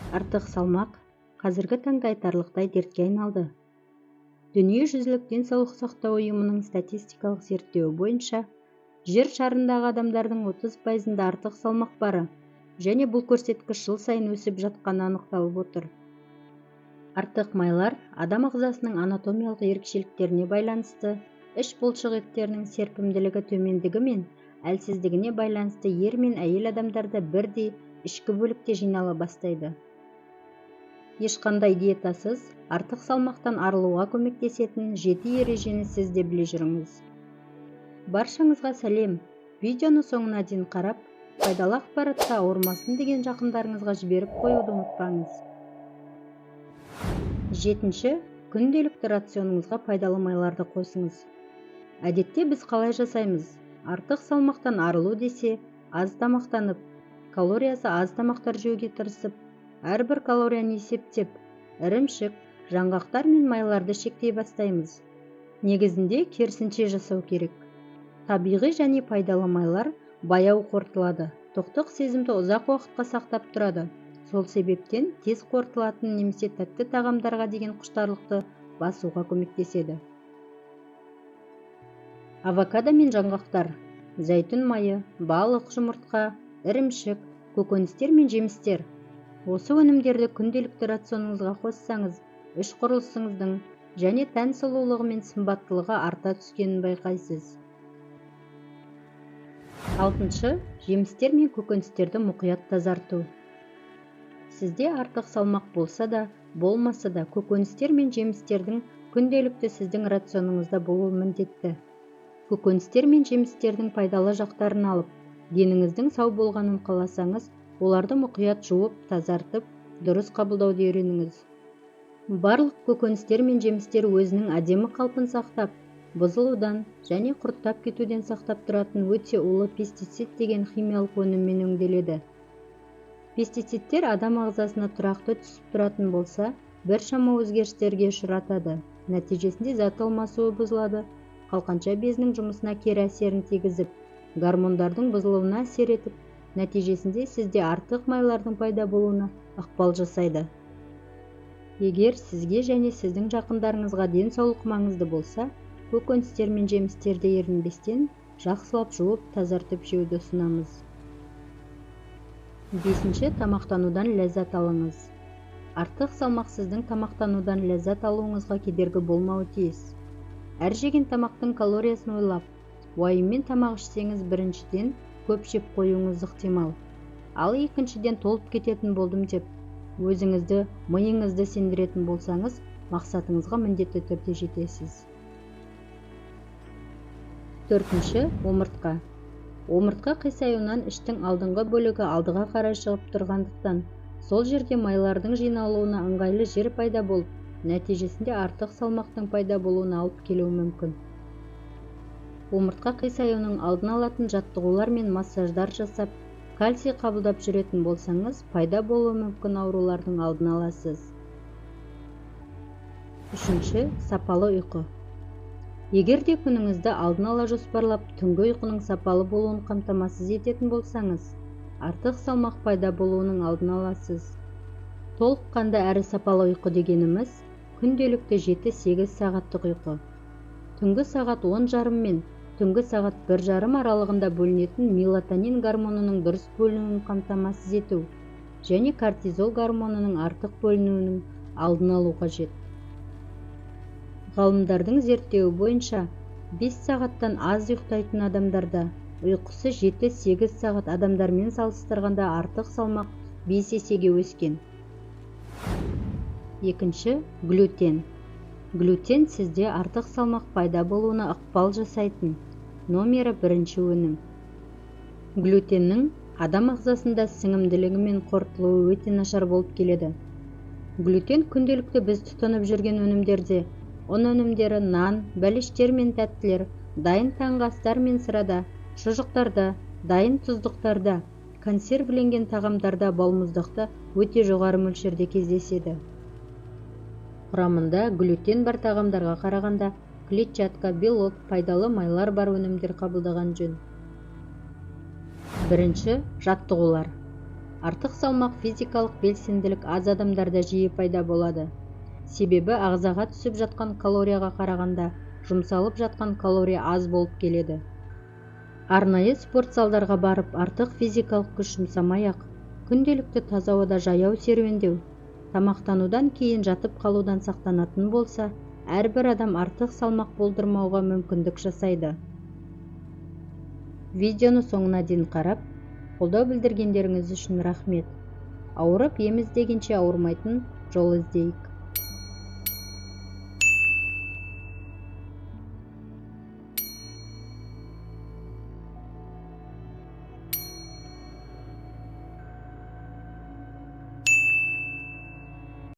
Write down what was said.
Артық салмақ қазіргі таңда айтарлықтай дертке айналды. Дүниежүзілік денсаулық сақтау ұйымының статистикалық зерттеуі бойынша, жер шарындағы адамдардың 30%-ында артық салмақ бары, және бұл көрсеткіш жыл сайын өсіп жатқаны анықталып отыр. Артық майлар адам ағзасының анатомиялық ерекшеліктеріне байланысты, іш бұлшық еттерінің серпімділігі төмендігі мен әлсіздігіне байланысты ер мен әйел адамдарда бірдей ішкі бөлікте жинала бастайды. Ешқандай диетасыз артық салмақтан арылуға көмектесетін 7 ережені сіз де біле жүріңіз. Баршаңызға сәлем. Видеоны соңына дейін қарап, пайдалы ақпаратты ауырмасын деген жақындарыңызға жіберіп қоюды ұмытпаңыз. 7. Күнделікті рационыңызға пайдалы майларды қосыңыз. Әдетте біз қалай жасаймыз? Артық салмақтан арылу десе, аз тамақтанып, калориясы аз тамақтар жеуге тырысып, әрбір калорияны есептеп, ірімшік, жаңғақтар мен майларды шектей бастаймыз. Негізінде керісінше жасау керек. Табиғи және пайдалы майлар баяу қорытылады, тоқтық сезімді ұзақ уақытқа сақтап тұрады. Сол себептен тез қорытылатын немесе тәтті тағамдарға деген құштарлықты басуға көмектеседі. Авокадо мен жаңғақтар, зәйтүн майы, балық, жұмыртқа, ірімшік, көкөністер мен жемістер. Осы өнімдерді күнделікті рационыңызға қоссаңыз, іш құрылысыңыздың және тән сұлулығы мен сымбаттылығы арта түскенін байқайсыз. 6. Жемістер мен көкөністерді мұқият тазарту. Сізде артық салмақ болса да, болмаса да, көкөністер мен жемістердің күнделікті сіздің рационыңызда болуы міндетті. Көкөністер мен жемістердің пайдалы жақтарын алып, деніңіздің сау болғанын қаласаңыз, оларды мұқият жуып, тазартып, дұрыс қабылдауды үйреніңіз. Барлық көкөністер мен жемістер өзінің әдемі қалпын сақтап, бұзылудан және құрттап кетуден сақтап тұратын өте улы пестицид деген химиялық өніммен өңделеді. Пестицидтер адам ағзасына тұрақты түсіп тұратын болса, біршама өзгерістерге ұшыратады. Нәтижесінде зат алмасуы бұзылады, қалқанша безінің жұмысына кері әсерін тигізіп, гормондардың бұзылуына әсер етіп, нәтижесінде сізде артық майлардың пайда болуына ықпал жасайды. Егер сізге және сіздің жақындарыңызға денсаулық маңызды болса, көкөністер мен жемістерді ерінбестен жақсылап жуып, тазартып жеуді ұсынамыз. 5. Тамақтанудан ләззат алыңыз. Артық салмақ сіздің тамақтанудан ләззат алуыңызға кедергі болмауы тиіс. Әр жеген тамақтың калориясын ойлап, уайыммен тамақ ішсеңіз, біріншіден көп жеп қоюыңыз ықтимал. Ал екіншіден толып кететін болдым деп, өзіңізді, миыңызды сендіретін болсаңыз, мақсатыңызға міндетті түрде жетесіз. 4. Омыртқа. Омыртқа қисаюынан іштің алдыңғы бөлігі алдыға қарай шығып тұрғандықтан, сол жерде майлардың жиналуына ыңғайлы жер пайда болып, нәтижесінде артық салмақтың пайда болуына алып келуі мүмкін. Омыртқа қисаюының алдын алатын жаттығулар мен массаждар жасап, кальций қабылдап жүретін болсаңыз, пайда болуы мүмкін аурулардың алдын аласыз. 3. Сапалы ұйқы. Егер де күніңізді алдын ала жоспарлап, түнгі ұйқының сапалы болуын қамтамасыз ететін болсаңыз, артық салмақ пайда болуының алдын аласыз. Толыққанды әрі сапалы ұйқы дегеніміз, күнделікті 7-8 сағаттық ұйқы. Түнгі сағат 10:30 мен түнгі сағат 1:30 аралығында бөлінетін мелатонин гормонының дұрыс бөлінуін қамтамасыз ету және кортизол гормонының артық бөлінуінің алдын алу қажет. Ғалымдардың зерттеуі бойынша, 5 сағаттан аз ұйықтайтын адамдарда ұйқысы 7-8 сағат адамдармен салыстырғанда артық салмақ 5 есеге өскен. 2. Глютен. Глютен сізде артық салмақ пайда болуына ықпал жасайтын номері 1 өнім. Глютеннің адам ағзасында сіңімділігі мен қорытылуы өте нашар болып келеді. Глютен күнделікті біз тұтынып жүрген өнімдерде, ұн өнімдері, нан, бәліштер мен тәттілер, дайын таңғы астар мен сырада, шұжықтарда, дайын тұздықтарда, консервіленген тағамдарда, балмұздақта өте жоғары мөлшерде кездеседі. Құрамында глютен бар тағамдарға қарағанда клетчатка, белок, пайдалы майлар бар өнімдер қабылдаған жөн. 1. Жаттығулар. Артық салмақ физикалық белсенділік аз адамдарда жиі пайда болады. Себебі ағзаға түсіп жатқан калорияға қарағанда жұмсалып жатқан калория аз болып келеді. Арнайы спорт залдарға барып артық физикалық күш жұмсамай-ақ, күнделікті таза ауада жаяу серуендеу, тамақтанудан кейін жатып қалудан сақтанатын болса, әрбір адам артық салмақ болдырмауға мүмкіндік жасайды. Видеоны соңына дейін қарап, қолдау білдіргендеріңіз үшін рахмет. Ауырып ем іздегенше ауырмайтын жол іздейік.